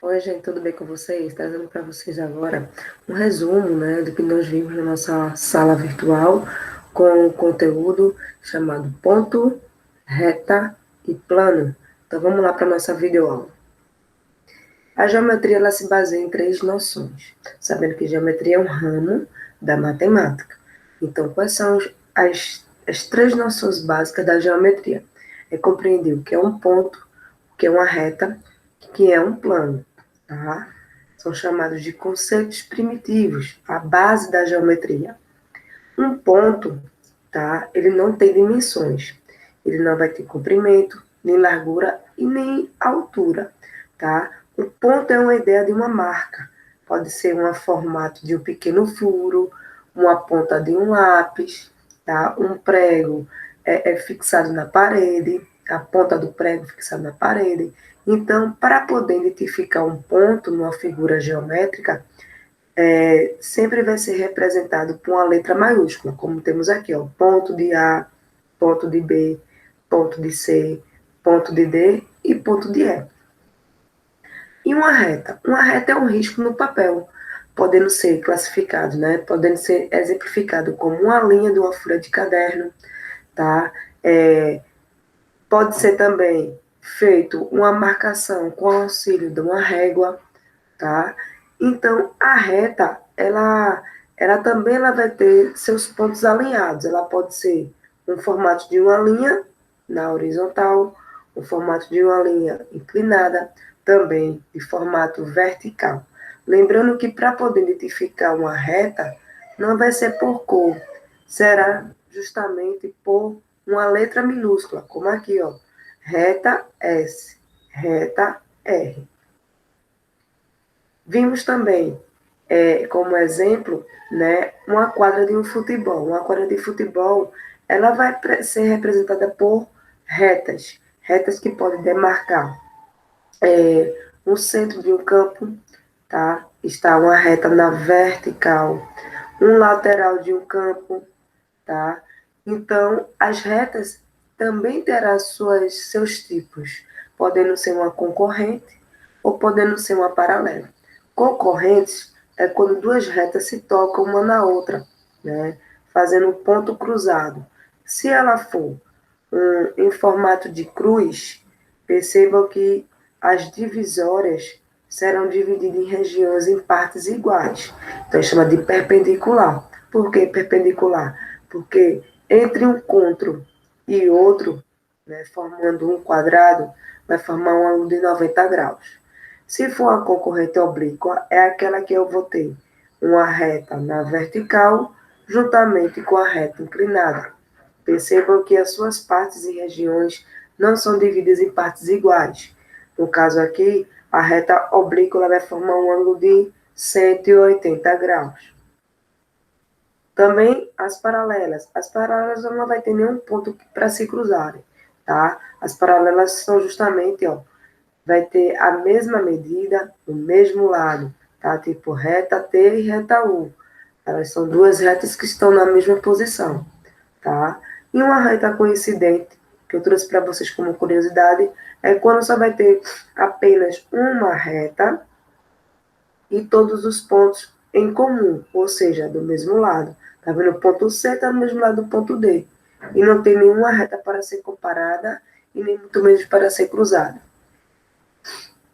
Oi, gente, tudo bem com vocês? Trazendo para vocês agora um resumo, né, do que nós vimos na nossa sala virtual com conteúdo chamado ponto, reta e plano. Então vamos lá para a nossa videoaula. A geometria ela se baseia em três noções, sabendo que geometria é um ramo da matemática. Então, quais são as três noções básicas da geometria? É compreender o que é um ponto, o que é uma reta, o que é um plano, tá? São chamados de conceitos primitivos, a base da geometria. Um ponto, tá? Ele não tem dimensões. Ele não vai ter comprimento, nem largura e nem altura, tá? O ponto é uma ideia de uma marca. Pode ser um formato de um pequeno furo, uma ponta de um lápis, tá? Um prego é fixado na parede, a ponta do prego fixada na parede. Então, para poder identificar um ponto numa figura geométrica, sempre vai ser representado por uma letra maiúscula, como temos aqui, ó, ponto de A, ponto de B, ponto de C, ponto de D e ponto de E. E uma reta? Uma reta é um risco no papel, podendo ser classificado, né? Podendo ser exemplificado como uma linha de uma folha de caderno, tá? Pode ser também feito uma marcação com auxílio de uma régua, tá? Então, a reta, ela também ela vai ter seus pontos alinhados. Ela pode ser um formato de uma linha na horizontal, um formato de uma linha inclinada, também de formato vertical. Lembrando que para poder identificar uma reta, não vai ser por cor, será justamente por uma letra minúscula, como aqui, ó, reta S, reta R. Vimos também, como exemplo, né, uma quadra de um futebol. Uma quadra de futebol, ela vai ser representada por retas, retas que podem demarcar no centro de um campo, tá? Está uma reta na vertical, um lateral de um campo, tá? Então, as retas também terão seus tipos, podendo ser uma concorrente ou podendo ser uma paralela. Concorrentes é quando duas retas se tocam uma na outra, né? Fazendo um ponto cruzado. Se ela for em formato de cruz, percebam que as divisórias serão divididas em regiões em partes iguais. Então, chama de perpendicular. Por que perpendicular? Porque entre um encontro e outro, né, formando um quadrado, vai formar um ângulo de 90 graus. Se for a concorrente oblíqua, é aquela que eu vou ter uma reta na vertical, juntamente com a reta inclinada. Percebam que as suas partes e regiões não são divididas em partes iguais. No caso aqui, a reta oblíqua vai formar um ângulo de 180 graus. Também as paralelas. As paralelas não vai ter nenhum ponto para se cruzarem, tá? As paralelas são justamente, ó, vai ter a mesma medida, o mesmo lado, tá? Tipo reta T e reta U. Elas são duas retas que estão na mesma posição, tá? E uma reta coincidente, que eu trouxe para vocês como curiosidade, é quando só vai ter apenas uma reta e todos os pontos em comum, ou seja, do mesmo lado. Tá vendo? O ponto C está do mesmo lado do ponto D. E não tem nenhuma reta para ser comparada e nem muito menos para ser cruzada.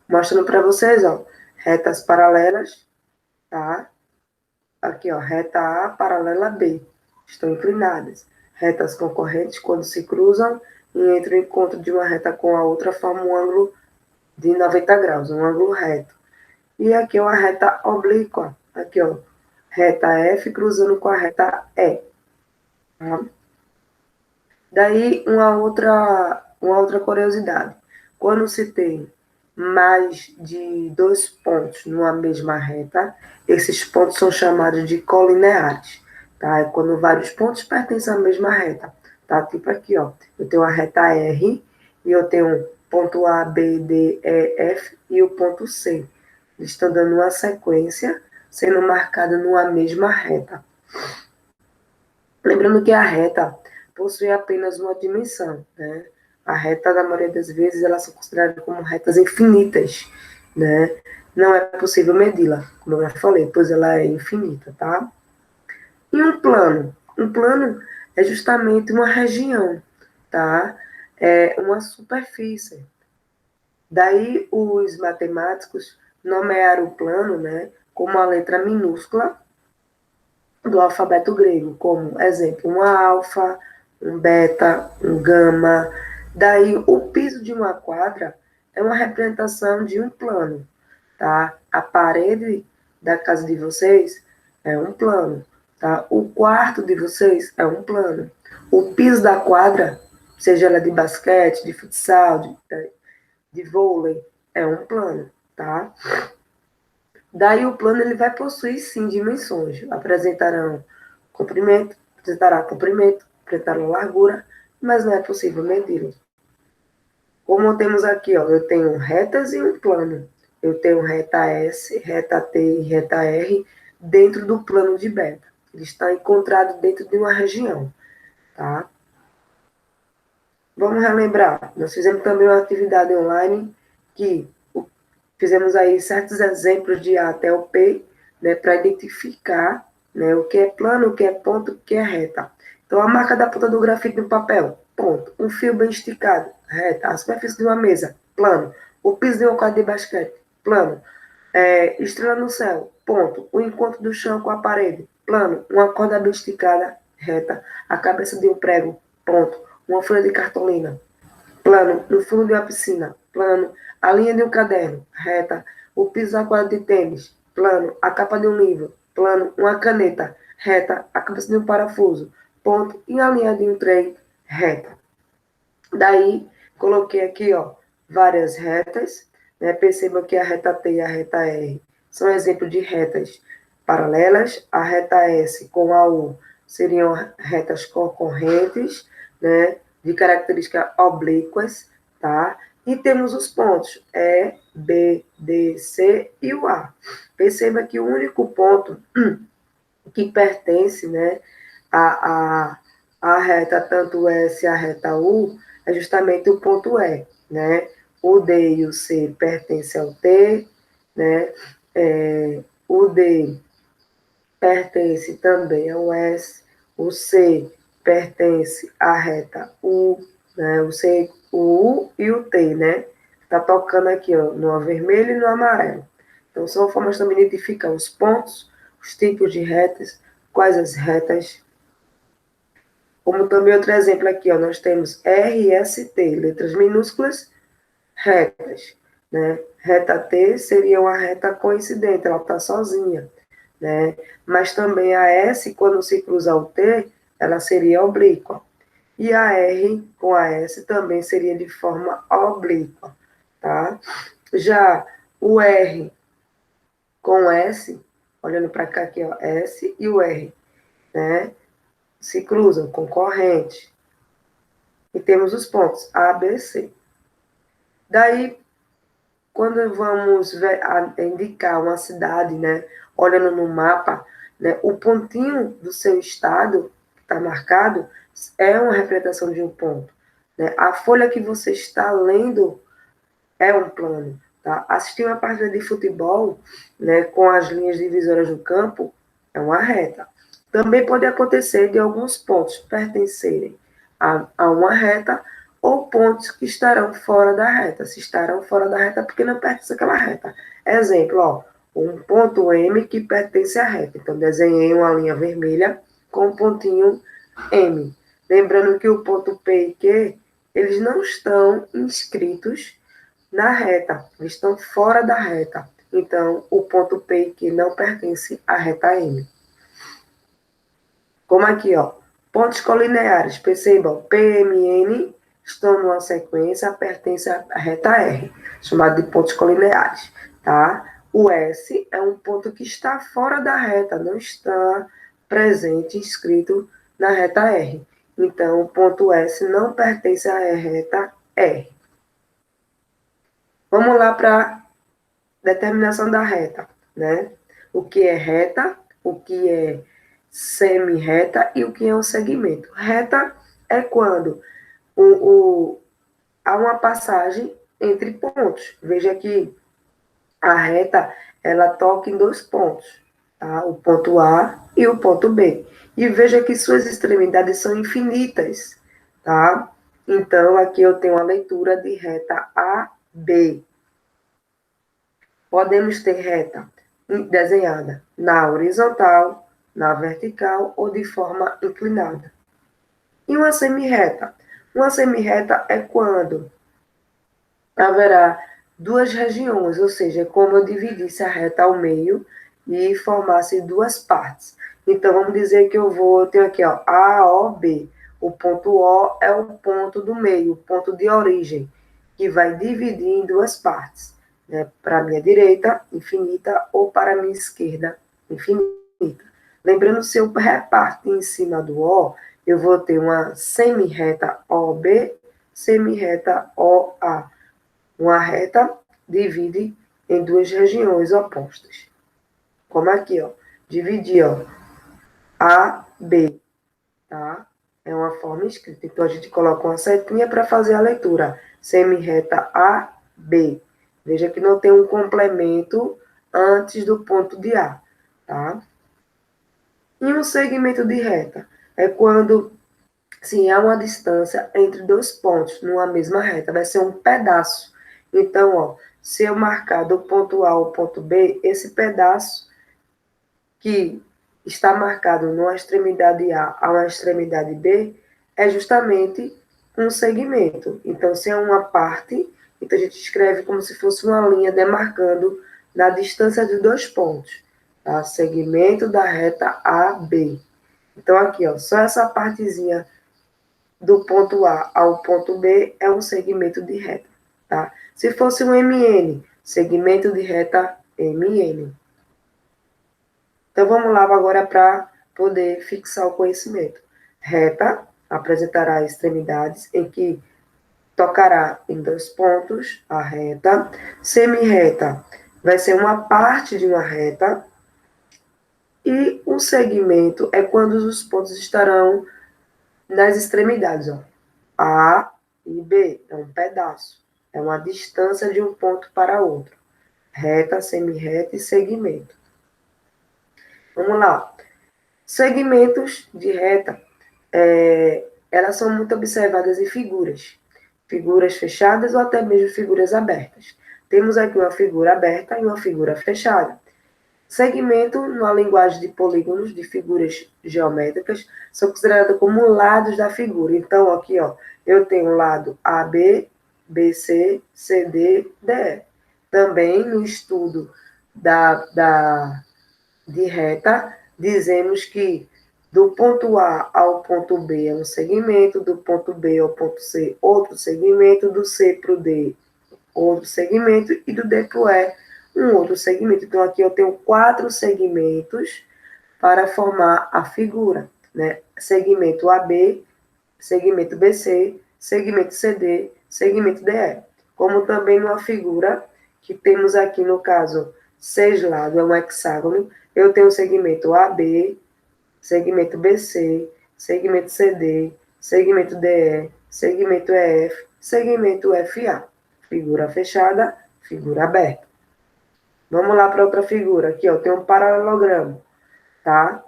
Mostrando para vocês, ó, retas paralelas, tá? Aqui, ó, reta A paralela B, estão inclinadas. Retas concorrentes, quando se cruzam e entre o encontro de uma reta com a outra, formam um ângulo de 90 graus, um ângulo reto. E aqui, uma reta oblíqua, aqui, ó, reta F cruzando com a reta E. Tá? Daí, uma outra curiosidade. Quando se tem mais de dois pontos numa mesma reta, esses pontos são chamados de colineares, tá? É quando vários pontos pertencem à mesma reta, tá? Tipo aqui, ó, eu tenho a reta R e eu tenho ponto A, B, D, E, F e o ponto C. Eles estão dando uma sequência, sendo marcada numa mesma reta. Lembrando que a reta possui apenas uma dimensão, né? A reta, na maioria das vezes, elas são consideradas como retas infinitas. né? Não é possível medi-la, como eu já falei, pois ela é infinita, tá? E um plano? Um plano é justamente uma região, tá? É uma superfície. Daí os matemáticos nomearam o plano, né, como a letra minúscula do alfabeto grego, como exemplo, um alfa, um beta, um gama. Daí o piso de uma quadra é uma representação de um plano, tá? A parede da casa de vocês é um plano, tá? O quarto de vocês é um plano. O piso da quadra, seja ela de basquete, de futsal, de vôlei, é um plano, tá? Daí o plano ele vai possuir sim dimensões, apresentará comprimento, apresentará largura, mas não é possível medi-lo. Como temos aqui, ó, eu tenho retas e um plano. Eu tenho reta S, reta T e reta R dentro do plano de beta. Ele está encontrado dentro de uma região, tá? Vamos relembrar, nós fizemos também uma atividade online que fizemos aí certos exemplos de A até o P, né, para identificar, né, o que é plano, o que é ponto, o que é reta. Então, a marca da ponta do grafite no papel, ponto. Um fio bem esticado, reta. A superfície de uma mesa, plano. O piso de um quadro de basquete, plano. Estrela no céu, ponto. O encontro do chão com a parede, plano. Uma corda bem esticada, reta. A cabeça de um prego, ponto. Uma folha de cartolina, plano. No fundo de uma piscina, plano. A linha de um caderno, reta. O piso da quadra de tênis, plano. A capa de um livro, plano. Uma caneta, reta. A cabeça de um parafuso, ponto. E a linha de um trem, reta. Daí, coloquei aqui, ó, várias retas, né? Perceba que a reta T e a reta R são exemplos de retas paralelas. A reta S com a U seriam retas concorrentes, né? De características oblíquas, tá? E temos os pontos E, B, D, C e o A. Perceba que o único ponto que pertence, né, a, a reta, tanto S a reta U, é justamente o ponto E, né? O D e o C pertencem ao T, né? O D pertence também ao S, o C pertence à reta U, né? O C, o U e o T, né? Tá tocando aqui, ó, no vermelho e no amarelo. Então, são formas também de identificar os pontos, os tipos de retas, quais as retas. Como também outro exemplo aqui, ó, nós temos R e ST, letras minúsculas, retas, né? Reta T seria uma reta coincidente, ela está sozinha, né? Mas também a S, quando se cruzar o T, ela seria oblíqua. E a R com a S também seria de forma oblíqua, tá? Já o R com S, olhando para cá aqui, ó, S e o R, né? Se cruzam, concorrente. E temos os pontos A, B, C. Daí, quando vamos indicar uma cidade, né, olhando no mapa, né, o pontinho do seu estado, que está marcado, é uma representação de um ponto. Né? A folha que você está lendo é um plano. Tá? Assistir uma partida de futebol, né, com as linhas divisoras no campo é uma reta. Também pode acontecer de alguns pontos pertencerem a uma reta ou pontos que estarão fora da reta. Se estarão fora da reta, porque não pertence àquela reta. Exemplo, ó, um ponto M que pertence à reta. Então, desenhei uma linha vermelha com um pontinho M. Lembrando que o ponto P e Q, eles não estão inscritos na reta, eles estão fora da reta. Então, o ponto P e Q não pertence à reta M. Como aqui, ó, pontos colineares, percebam, P, M e N estão numa sequência, pertence à reta R, chamado de pontos colineares, tá? O S é um ponto que está fora da reta, não está presente, inscrito na reta R. Então, o ponto S não pertence à reta R. Vamos lá para determinação da reta, né? O que é reta, o que é semi-reta e o que é um segmento. Reta é quando há uma passagem entre pontos. Veja que a reta, ela toca em dois pontos, tá? O ponto A e o ponto B. E veja que suas extremidades são infinitas, tá? Então, aqui eu tenho a leitura de reta AB. Podemos ter reta desenhada na horizontal, na vertical ou de forma inclinada. E uma semirreta? Uma semirreta é quando haverá duas regiões, ou seja, é como eu dividisse a reta ao meio e formasse duas partes. Então, vamos dizer que eu tenho aqui, ó, A, O, B. O ponto O é o ponto do meio, o ponto de origem, que vai dividir em duas partes, né? Para a minha direita, infinita, ou para a minha esquerda, infinita. Lembrando, se eu repartir em cima do O, eu vou ter uma semirreta OB, semirreta OA. Uma reta divide em duas regiões opostas. Como aqui, ó. Dividir, ó. A, B, tá? É uma forma escrita. Então, a gente coloca uma setinha para fazer a leitura. Semirreta A, B. Veja que não tem um complemento antes do ponto de A, tá? E um segmento de reta é quando, se há uma distância entre dois pontos numa mesma reta, vai ser um pedaço. Então, ó, se eu marcar do ponto A ao ponto B, esse pedaço que está marcado numa extremidade A a uma extremidade B é justamente um segmento. Então, se é uma parte, então a gente escreve como se fosse uma linha demarcando na distância de dois pontos, tá? Segmento da reta AB. Então, aqui, ó, só essa partezinha do ponto A ao ponto B é um segmento de reta, tá? Se fosse um MN, segmento de reta MN. Então, vamos lá agora para poder fixar o conhecimento. Reta apresentará extremidades em que tocará em dois pontos a reta. Semirreta vai ser uma parte de uma reta. E um segmento é quando os pontos estarão nas extremidades, ó. A e B é um pedaço, é uma distância de um ponto para outro. Reta, semirreta e segmento. Vamos lá. Segmentos de reta, elas são muito observadas em figuras. Figuras fechadas ou até mesmo figuras abertas. Temos aqui uma figura aberta e uma figura fechada. Segmento, na linguagem de polígonos, de figuras geométricas, são considerados como lados da figura. Então, aqui, ó, eu tenho o lado AB, BC, CD, DE. Também no estudo de reta, dizemos que do ponto A ao ponto B é um segmento, do ponto B ao ponto C, outro segmento, do C para o D, outro segmento, e do D para o E, um outro segmento. Então, aqui eu tenho 4 segmentos para formar a figura, né? Segmento AB, segmento BC, segmento CD, segmento DE. Como também numa figura que temos aqui, no caso, 6 lados, é um hexágono, eu tenho o segmento AB, segmento BC, segmento CD, segmento DE, segmento EF, segmento FA. Figura fechada, figura aberta. Vamos lá para outra figura. Aqui, ó, tem um paralelogramo, tá?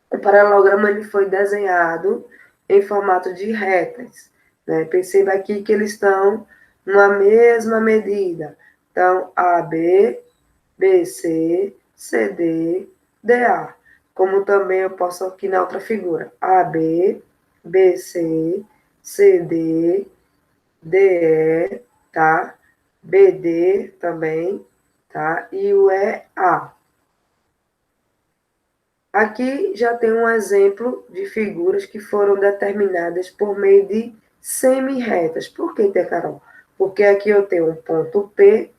O paralelogramo ele foi desenhado em formato de retas, né? Perceba aqui que eles estão numa mesma medida. Então, AB, BC, CD, DA. Como também eu posso aqui na outra figura. AB, BC, CD, DE, tá? BD também, tá? E o EA. Aqui já tem um exemplo de figuras que foram determinadas por meio de semirretas. Por que, Tia Carol? Porque aqui eu tenho um ponto P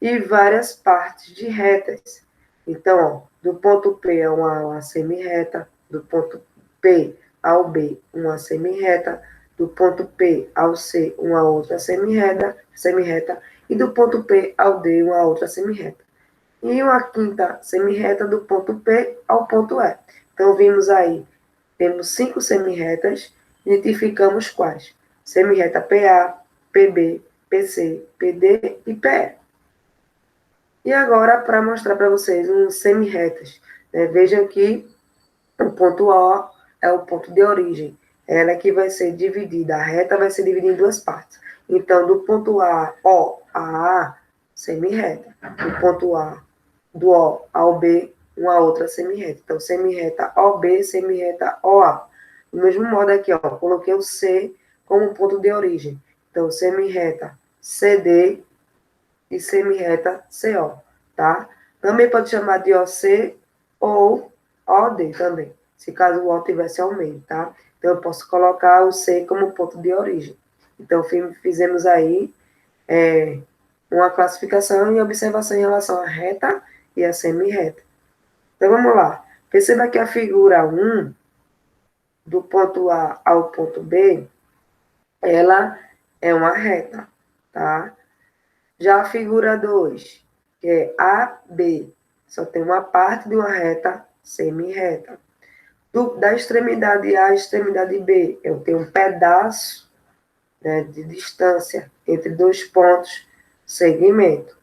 e várias partes de retas. Então, ó, do ponto P a uma semirreta, do ponto P ao B, uma semirreta, do ponto P ao C, uma outra semirreta, e do ponto P ao D, uma outra semirreta. E uma quinta semirreta do ponto P ao ponto E. Então, vimos aí, temos 5 semirretas, identificamos quais? Semirreta PA, PB, PC, PD e PE. E agora, para mostrar para vocês uns semi-retas, né? Vejam que o ponto O é o ponto de origem. Ela é que vai ser dividida, a reta vai ser dividida em duas partes. Então, do ponto A, O a A, semi-reta. Do ponto A, do O ao B, uma outra semi-reta. Então, semi-reta OB, semi-reta OA. Do mesmo modo aqui, ó, coloquei o C como ponto de origem. Então, semi-reta CD e semi-reta CO, tá? Também pode chamar de OC ou OD também, se caso o O tivesse ao meio, tá? Então, eu posso colocar o C como ponto de origem. Então, fizemos aí uma classificação e observação em relação à reta e à semi-reta. Então, vamos lá. Perceba que a figura 1, do ponto A ao ponto B, ela é uma reta, tá? Já a figura 2, que é AB, só tem uma parte de uma reta semi-reta. Da extremidade A à extremidade B, eu tenho um pedaço, né, de distância entre dois pontos, segmento.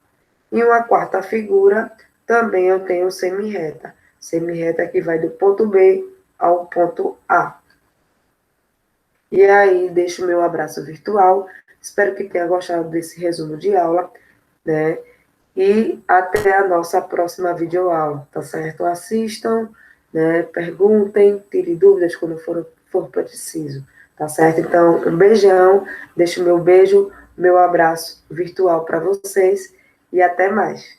E uma quarta figura, também eu tenho semi-reta. Semi-reta que vai do ponto B ao ponto A. E aí, deixo o meu abraço virtual. Espero que tenha gostado desse resumo de aula, né? E até a nossa próxima videoaula, tá certo? Assistam, né? Perguntem, tirem dúvidas quando for preciso, tá certo? Então, um beijão, deixo meu beijo, meu abraço virtual para vocês e até mais.